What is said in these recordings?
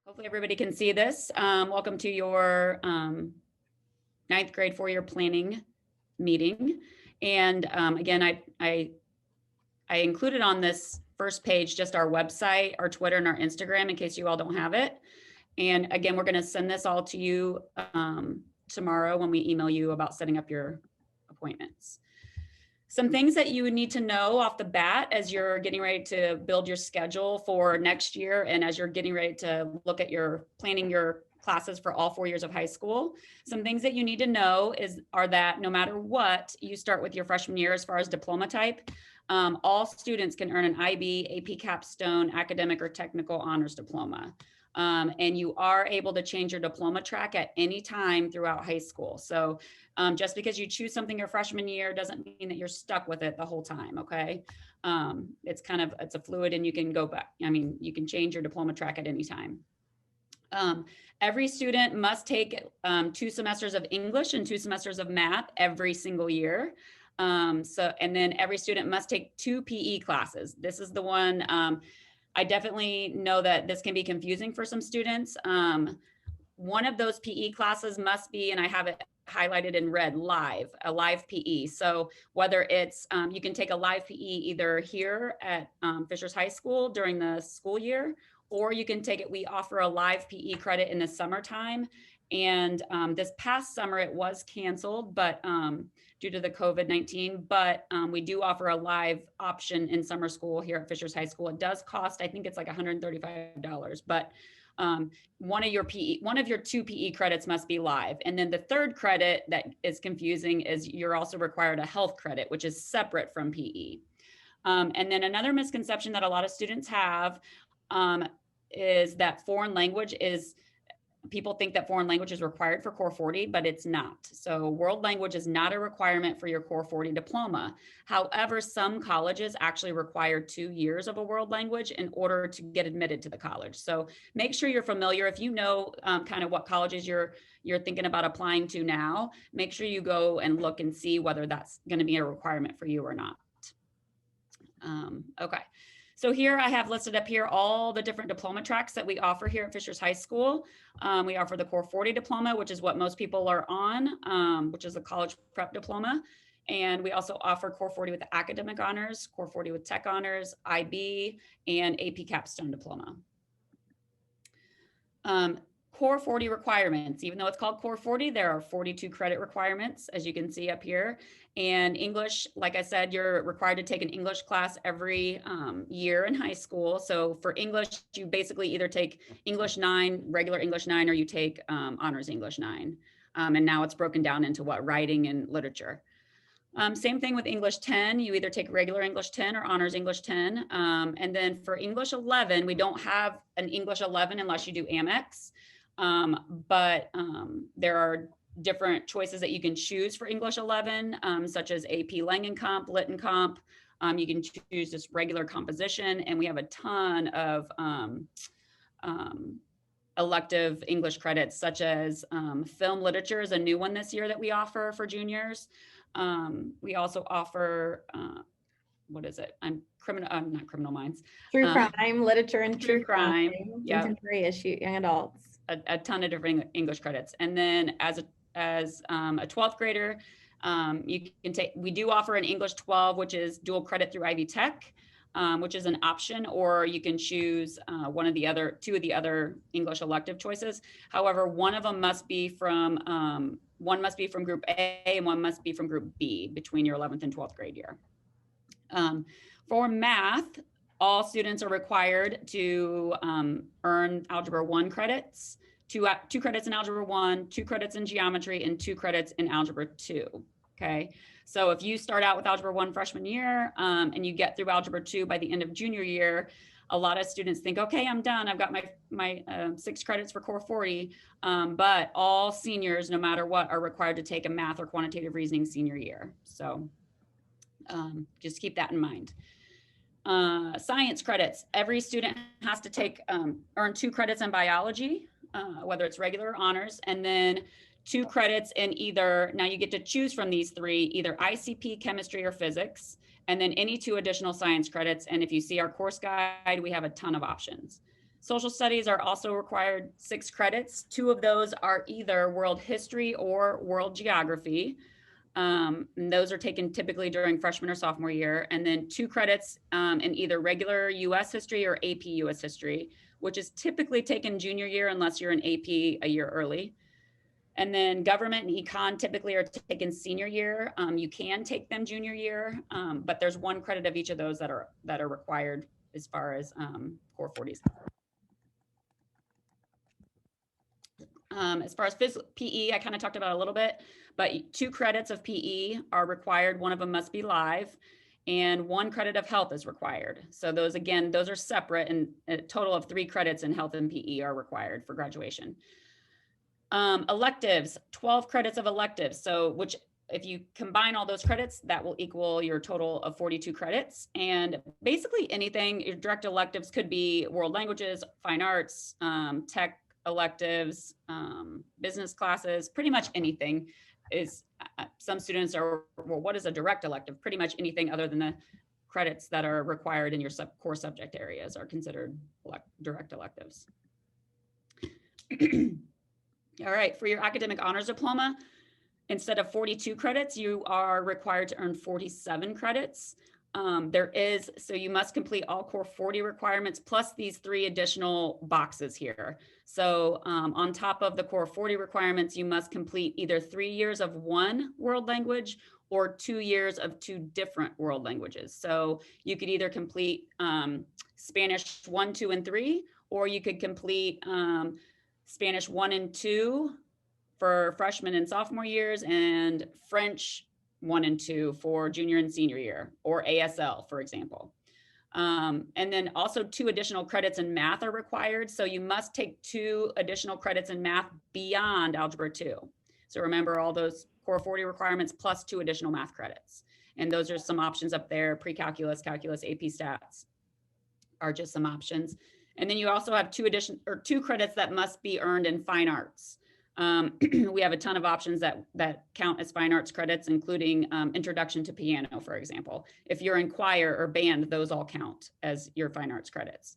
Hopefully everybody can see this. Welcome to your ninth grade 4-year planning meeting. And again, I included on this first page just our website, our Twitter, and our Instagram in case you all don't have it. And again, we're going to send this all to you tomorrow when we email you about setting up your appointments. Some things that you would need to know off the bat as you're getting ready to build your schedule for next year and as you're getting ready to look at your planning your classes for all 4 years of high school. Some things that you need to know are that no matter what you start with your freshman year as far as diploma type, all students can earn an IB, AP capstone, academic or technical honors diploma. And you are able to change your diploma track at any time throughout high school. So just because you choose something your freshman year doesn't mean that you're stuck with it the whole time, okay? It's a fluid and you can go back. I mean, you can change your diploma track at any time. Every student must take 2 semesters of English and 2 semesters of math every single year. And then every student must take 2 PE classes. This is the one, I definitely know that this can be confusing for some students. One of those PE classes must be, and I have it highlighted in red, a live PE. So whether it's, you can take a live PE either here at Fishers High School during the school year, or you can take it, we offer a live PE credit in the summertime. And this past summer it was canceled, but due to the COVID-19, but we do offer a live option in summer school here at Fishers High School. It does cost, I think it's like $135, but one of your 2 PE credits must be live. And then the third credit that is confusing is you're also required a health credit, which is separate from PE. And then another misconception that a lot of students have is that foreign language people think that foreign language is required for Core 40, but it's not. So world language is not a requirement for your Core 40 diploma. However, some colleges actually require 2 years of a world language in order to get admitted to the college. So make sure you're familiar. If you know kind of what colleges you're thinking about applying to now, make sure you go and look and see whether that's going to be a requirement for you or not. Okay. So here I have listed up here all the different diploma tracks that we offer here at Fishers High School. We offer the Core 40 diploma, which is what most people are on, which is a college prep diploma. And we also offer Core 40 with academic honors, Core 40 with tech honors, IB, and AP capstone diploma. Core 40 requirements, even though it's called Core 40, there are 42 credit requirements, as you can see up here. And English, like I said, you're required to take an English class every year in high school. So for English, you basically either take English 9, regular English 9, or you take Honors English 9. And now it's broken down into writing and literature. Same thing with English 10, you either take regular English 10 or Honors English 10. And then for English 11, we don't have an English 11 unless you do Amex. But there are different choices that you can choose for English 11, such as AP Langencomp, Littencomp. You can choose just regular composition, and we have a ton of elective English credits, such as film literature is a new one this year that we offer for juniors. We also offer, what is it? Not criminal minds. True crime, literature and true crime, yep. Contemporary issue, young adults. A ton of different English credits. And then as a 12th grader, we do offer an English 12, which is dual credit through Ivy Tech, which is an option, or you can choose two of the other English elective choices. However, one of them must be from group A and one must be from group B between your 11th and 12th grade year. For math, all students are required to earn Algebra 1 credits, two credits in Algebra 1, 2 credits in geometry, and 2 credits in Algebra 2, okay? So if you start out with Algebra 1 freshman year and you get through Algebra 2 by the end of junior year, a lot of students think, okay, I'm done. I've got my 6 credits for Core 40, but all seniors, no matter what, are required to take a math or quantitative reasoning senior year. So just keep that in mind. Science credits, every student has to earn 2 credits in biology, whether it's regular or honors, and then 2 credits in now you get to choose from these 3, either ICP, chemistry, or physics, and then any 2 additional science credits. And if you see our course guide, we have a ton of options. Social studies are also required 6 credits. 2 of those are either world history or world geography. And those are taken typically during freshman or sophomore year. And then 2 credits in either regular US history or AP US history, which is typically taken junior year unless you're in AP a year early. And then government and econ typically are taken senior year. You can take them junior year, but there's 1 credit of each of those that are required as far as core 40s. As far as PE, I kind of talked about a little bit, but 2 credits of PE are required. 1 of them must be live, and 1 credit of health is required. So those, again, those are separate, and a total of 3 credits in health and PE are required for graduation. Electives, 12 credits of electives. So which, if you combine all those credits, that will equal your total of 42 credits. And basically anything, your direct electives could be world languages, fine arts, tech electives, business classes, pretty much anything is, some students are, well, what is a direct elective? Pretty much anything other than the credits that are required in your core subject areas are considered direct electives. All right, for your academic honors diploma, instead of 42 credits, you are required to earn 47 credits. So you must complete all core 40 requirements plus these 3 additional boxes here. So on top of the core 40 requirements, you must complete either 3 years of 1 world language or 2 years of 2 different world languages. So you could either complete Spanish 1, 2, and 3, or you could complete Spanish 1 and 2 for freshman and sophomore years, and French 1 and 2 for junior and senior year, or ASL, for example. And then also 2 additional credits in math are required. So you must take 2 additional credits in math beyond Algebra 2. So remember all those core 40 requirements plus 2 additional math credits. And those are some options up there. Pre-calculus, calculus, AP stats are just some options. And then you also have 2 credits that must be earned in fine arts. We have a ton of options that count as fine arts credits, including introduction to piano, for example. If you're in choir or band, those all count as your fine arts credits.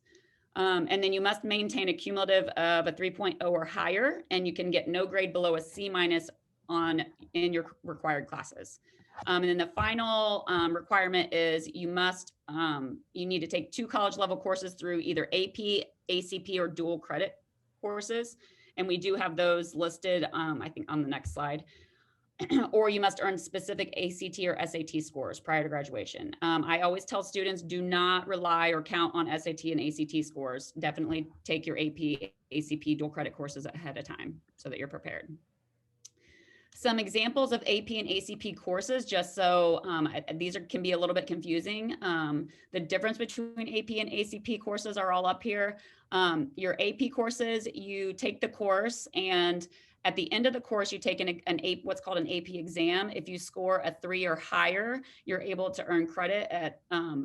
And then you must maintain a cumulative of a 3.0 or higher, and you can get no grade below a C- in your required classes. And then the final requirement is you need to take 2 college level courses through either AP, ACP, or dual credit courses. And we do have those listed, I think, on the next slide. Or you must earn specific ACT or SAT scores prior to graduation. I always tell students, do not rely or count on SAT and ACT scores. Definitely take your AP, ACP dual credit courses ahead of time so that you're prepared. Some examples of AP and ACP courses, just so these can be a little bit confusing. The difference between AP and ACP courses are all up here. Your AP courses, you take the course, and at the end of the course, you take what's called an AP exam. If you score a 3 or higher, you're able to earn credit at a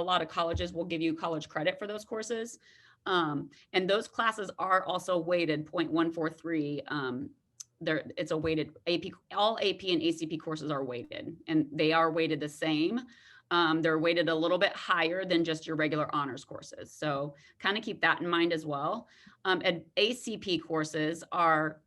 lot of colleges will give you college credit for those courses. And those classes are also weighted 0.143. It's a weighted AP, all AP and ACP courses are weighted, and they are weighted the same. They're weighted a little bit higher than just your regular honors courses. So kind of keep that in mind as well. And ACP courses are,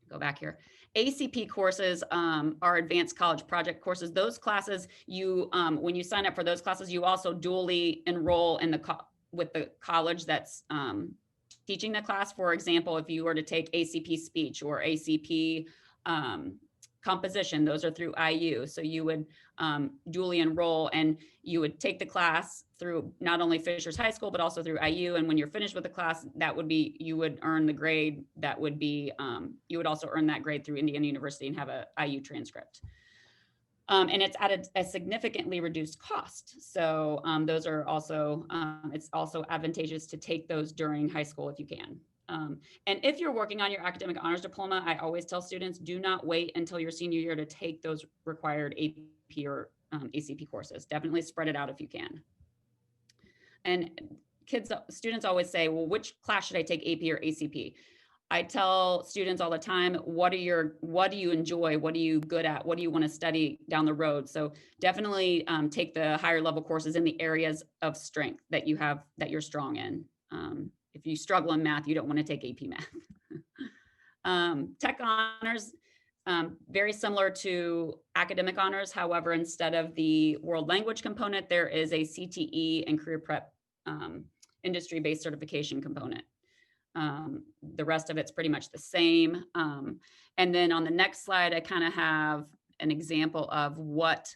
go back here. ACP courses are advanced college project courses. Those classes, when you sign up for those classes, you also dually enroll with the college that's teaching the class. For example, if you were to take ACP speech or ACP composition, those are through IU. So you would dually enroll, and you would take the class through not only Fishers High School, but also through IU. And when you're finished with the class, you would earn the grade that would be, you would also earn that grade through Indiana University and have a IU transcript. And it's at a significantly reduced cost. So those are also, it's also advantageous to take those during high school if you can. And if you're working on your academic honors diploma, I always tell students, do not wait until your senior year to take those required AP or ACP courses. Definitely spread it out if you can. And students always say, well, which class should I take, AP or ACP? I tell students all the time, what do you enjoy? What are you good at? What do you want to study down the road? So definitely take the higher level courses in the areas of strength that you're strong in. If you struggle in math, you don't want to take AP math. Tech honors, very similar to academic honors. However, instead of the world language component, there is a CTE and career prep industry-based certification component. The rest of it's pretty much the same. And then on the next slide, I kind of have an example of what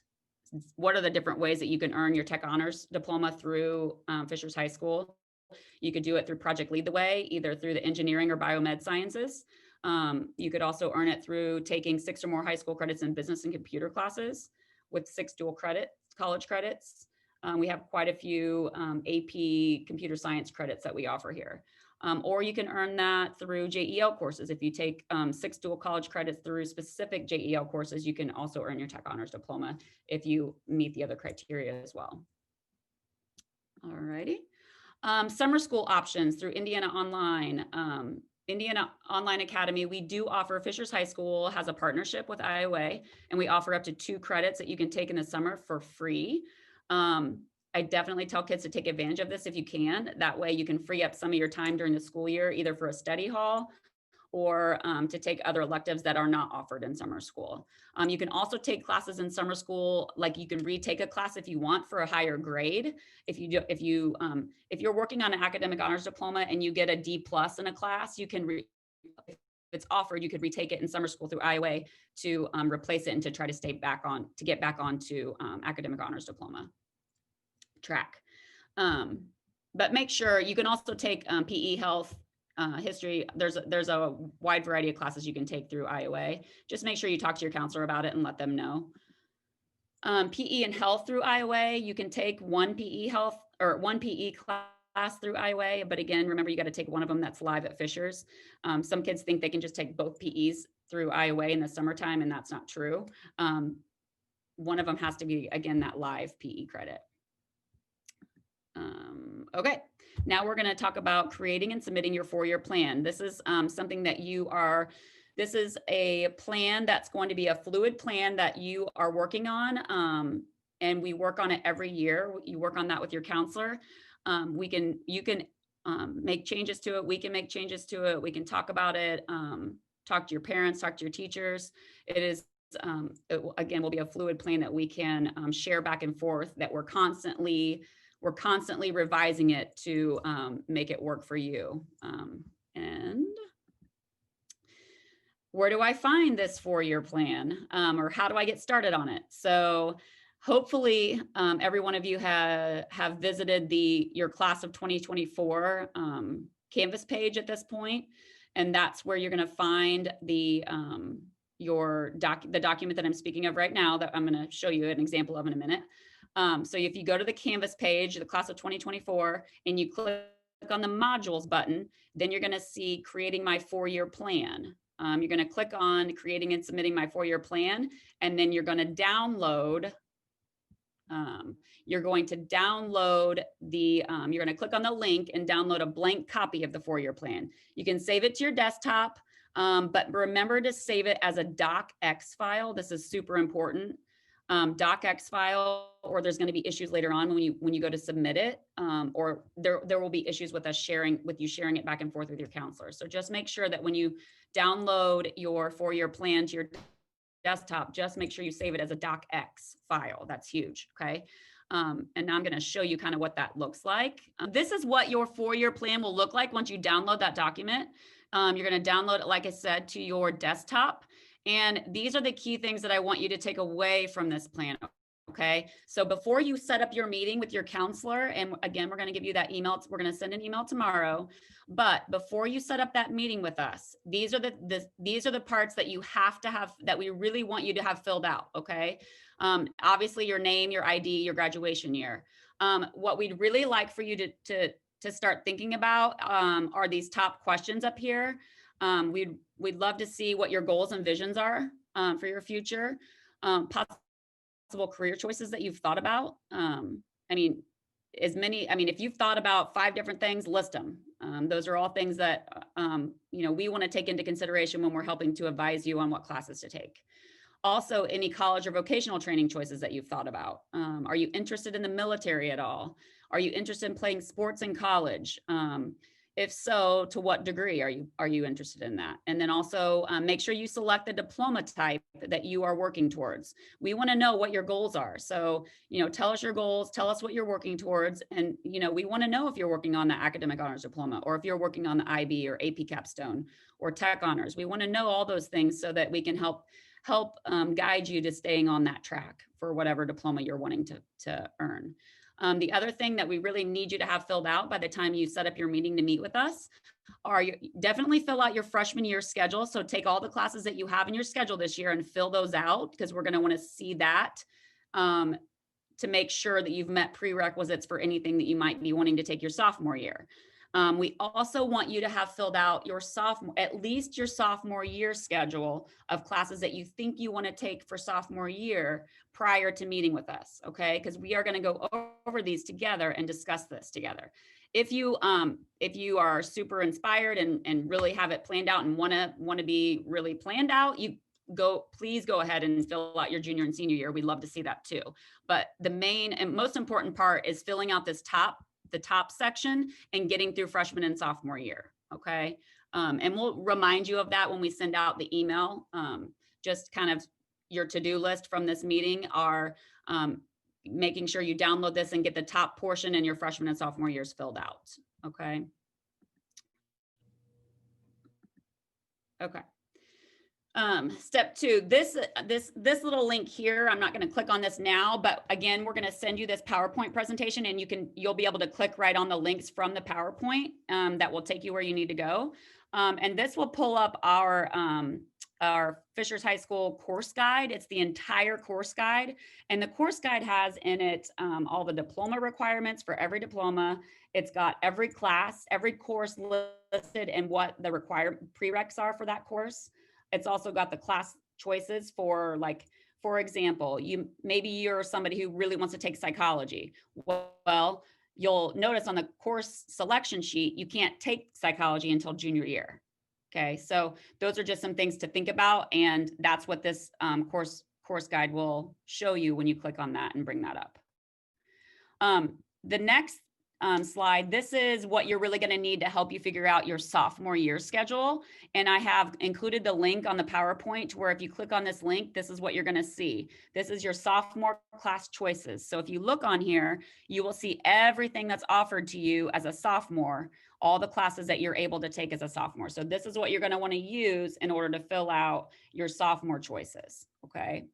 are the different ways that you can earn your tech honors diploma through Fishers High School. You could do it through Project Lead the Way, either through the engineering or biomed sciences. You could also earn it through taking 6 or more high school credits in business and computer classes with 6 dual college credits. We have quite a few AP computer science credits that we offer here. Or you can earn that through JEL courses. If you take 6 dual college credits through specific JEL courses, you can also earn your tech honors diploma if you meet the other criteria as well. All righty. Summer school options through Indiana Online. Indiana Online Academy, we do offer, Fishers High School has a partnership with IOA, and we offer up to 2 credits that you can take in the summer for free. I definitely tell kids to take advantage of this if you can. That way you can free up some of your time during the school year, either for a study hall or to take other electives that are not offered in summer school. You can also take classes in summer school, like you can retake a class if you want for a higher grade. If you're working on an academic honors diploma and you get a D+ in a class, you can if it's offered, you could retake it in summer school through IOA to replace it and to try to get back onto academic honors diploma track. But make sure you can also take PE, health, history. There's a wide variety of classes you can take through IOA. Just make sure you talk to your counselor about it and let them know. PE and health through IOA, you can take 1 PE health or 1 PE class through IOA, but again, remember you got to take one of them that's live at Fishers. Some kids think they can just take both PEs through IOA in the summertime, and that's not true. One of them has to be, again, that live PE credit. Okay, now we're going to talk about creating and submitting your 4-year plan. This is something that this is a plan that's going to be a fluid plan that you are working on, and we work on it every year. You work on that with your counselor. You can make changes to it. We can make changes to it. We can talk about it, talk to your parents, talk to your teachers. Again, will be a fluid plan that we can share back and forth, that we're constantly revising it to make it work for you. And where do I find this 4-year plan, or how do I get started on it? So hopefully every one of you have visited your class of 2024 Canvas page at this point, and that's where you're going to find the document that I'm speaking of right now, that I'm going to show you an example of in a minute. So if you go to the Canvas page, the class of 2024, and you click on the modules button, then you're going to see creating my 4-year plan. You're going to click on creating and submitting my 4-year plan, and then you're going to download. You're going to click on the link and download a blank copy of the 4-year plan. You can save it to your desktop, but remember to save it as a docx file. This is super important. Docx file, or there's going to be issues later on when you go to submit it, or there will be issues with sharing it back and forth with your counselor. So just make sure that when you download your 4-year plan to your desktop, just make sure you save it as a docx file. That's huge. Okay. And now I'm going to show you kind of what that looks like. This is what your 4-year plan will look like once you download that document. You're going to download it, like I said, to your desktop. And these are the key things that I want you to take away from this plan. Okay. So before you set up your meeting with your counselor, and again, we're going to give you that email. We're going to send an email tomorrow. But before you set up that meeting with us, these are the parts that you have to have, that we really want you to have filled out. Okay. Obviously your name, your ID, your graduation year. What we'd really like for you to start thinking about are these top questions up here. We'd love to see what your goals and visions are for your future, possible career choices that you've thought about. I mean, as many, I mean, if you've thought about 5 different things, list them. Those are all things that, we want to take into consideration when we're helping to advise you on what classes to take. Also, any college or vocational training choices that you've thought about. Are you interested in the military at all? Are you interested in playing sports in college? If so, to what degree are you interested in that? And then also make sure you select the diploma type that you are working towards. We want to know what your goals are. So, tell us your goals, tell us what you're working towards. And, we want to know if you're working on the academic honors diploma, or if you're working on the IB or AP capstone or tech honors. We want to know all those things so that we can help guide you to staying on that track for whatever diploma you're wanting to earn. The other thing that we really need you to have filled out by the time you set up your meeting to meet with us definitely fill out your freshman year schedule. So take all the classes that you have in your schedule this year and fill those out, because we're going to want to see that to make sure that you've met prerequisites for anything that you might be wanting to take your sophomore year. We also want you to have filled out at least your sophomore year schedule of classes that you think you want to take for sophomore year prior to meeting with us, okay? Because we are going to go over these together and discuss this together. If you are super inspired and really have it planned out and want to be really planned out, please go ahead and fill out your junior and senior year. We'd love to see that too. But the main and most important part is filling out the top section and getting through freshman and sophomore year, okay? And we'll remind you of that when we send out the email. Just kind of your to-do list from this meeting are making sure you download this and get the top portion in your freshman and sophomore years filled out, okay? Okay. Step 2, this little link here, I'm not going to click on this now, but again, we're going to send you this PowerPoint presentation, and you'll be able to click right on the links from the PowerPoint that will take you where you need to go. And this will pull up our Fishers High School course guide. It's the entire course guide, and the course guide has in it all the diploma requirements for every diploma. It's got every class, every course listed, and what the required prereqs are for that course. It's also got the class choices for, like, for example, maybe you're somebody who really wants to take psychology. Well, you'll notice on the course selection sheet, you can't take psychology until junior year. Okay, so those are just some things to think about, and that's what this course guide will show you when you click on that and bring that up. The next slide, this is what you're really going to need to help you figure out your sophomore year schedule. And I have included the link on the PowerPoint where if you click on this link, this is what you're going to see. This is your sophomore class choices. So if you look on here, you will see everything that's offered to you as a sophomore, all the classes that you're able to take as a sophomore. So this is what you're going to want to use in order to fill out your sophomore choices, okay?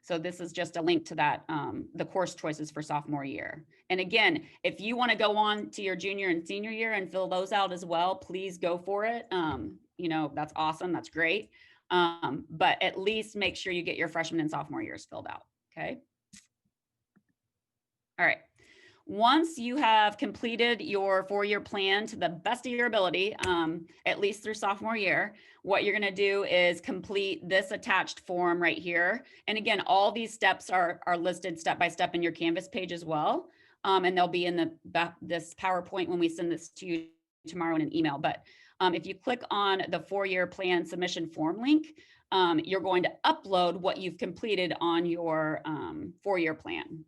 So this is just a link to that, the course choices for sophomore year. And again, if you want to go on to your junior and senior year and fill those out as well, please go for it. That's awesome. That's great. But at least make sure you get your freshman and sophomore years filled out. Okay. All right. Once you have completed your 4-year plan to the best of your ability, at least through sophomore year, what you're going to do is complete this attached form right here. And again, all these steps are listed step by step in your Canvas page as well. And they'll be in this PowerPoint when we send this to you tomorrow in an email. But if you click on the 4-year plan submission form link, you're going to upload what you've completed on your 4-year plan.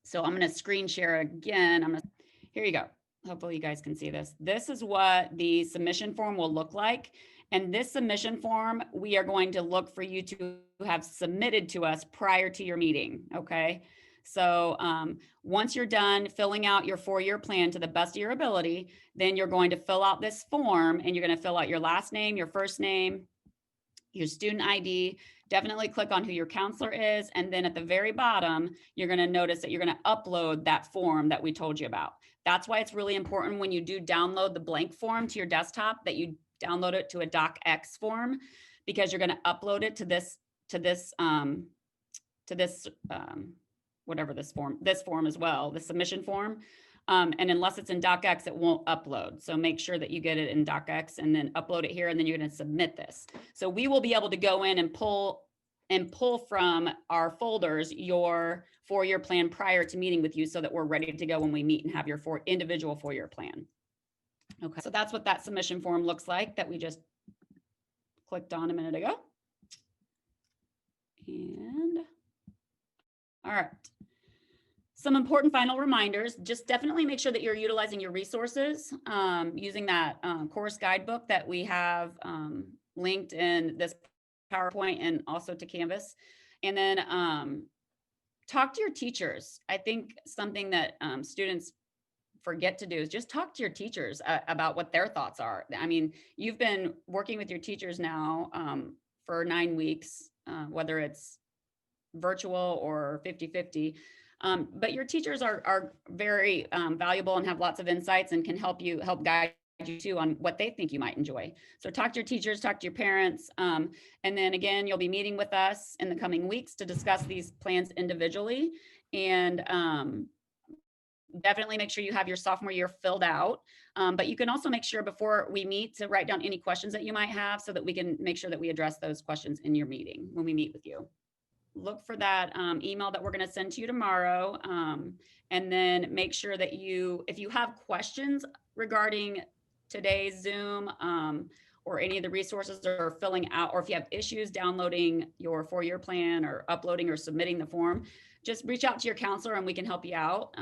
So I'm going to screen share again. Here you go. Hopefully you guys can see this. This is what the submission form will look like. And this submission form, we are going to look for you to have submitted to us prior to your meeting. Okay. So once you're done filling out your 4-year plan to the best of your ability, then you're going to fill out this form, and you're going to fill out your last name, your first name, your student ID. Definitely click on who your counselor is. And then at the very bottom, you're going to notice that you're going to upload that form that we told you about. That's why it's really important when you do download the blank form to your desktop that you download it to a docx form, because you're going to upload it to this form as well, the submission form. And unless it's in docx, it won't upload. So make sure that you get it in docx and then upload it here, and then you're going to submit this. So we will be able to go in and pull and pull from our folders your 4-year plan prior to meeting with you so that we're ready to go when we meet and have your individual 4-year plan. Okay, so that's what that submission form looks like that we just clicked on a minute ago. And all right. Some important final reminders, just definitely make sure that you're utilizing your resources, using that course guidebook that we have linked in this PowerPoint and also to Canvas. And then talk to your teachers. I think something that students forget to do is just talk to your teachers about what their thoughts are. I mean, you've been working with your teachers now for 9 weeks, whether it's virtual or 50-50. But your teachers are very valuable and have lots of insights and can help guide you too on what they think you might enjoy. So talk to your teachers, talk to your parents. And then again, you'll be meeting with us in the coming weeks to discuss these plans individually. And definitely make sure you have your sophomore year filled out. But you can also make sure before we meet to write down any questions that you might have so that we can make sure that we address those questions in your meeting when we meet with you. Look for that email that we're going to send to you tomorrow. And then make sure that if you have questions regarding today's Zoom or any of the resources or filling out, or if you have issues downloading your 4-year plan or uploading or submitting the form, just reach out to your counselor and we can help you out.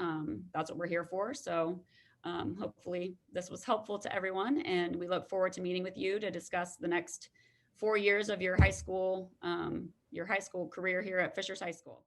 That's what we're here for. So hopefully this was helpful to everyone, and we look forward to meeting with you to discuss the next 4 years of your high school career here at Fishers High School.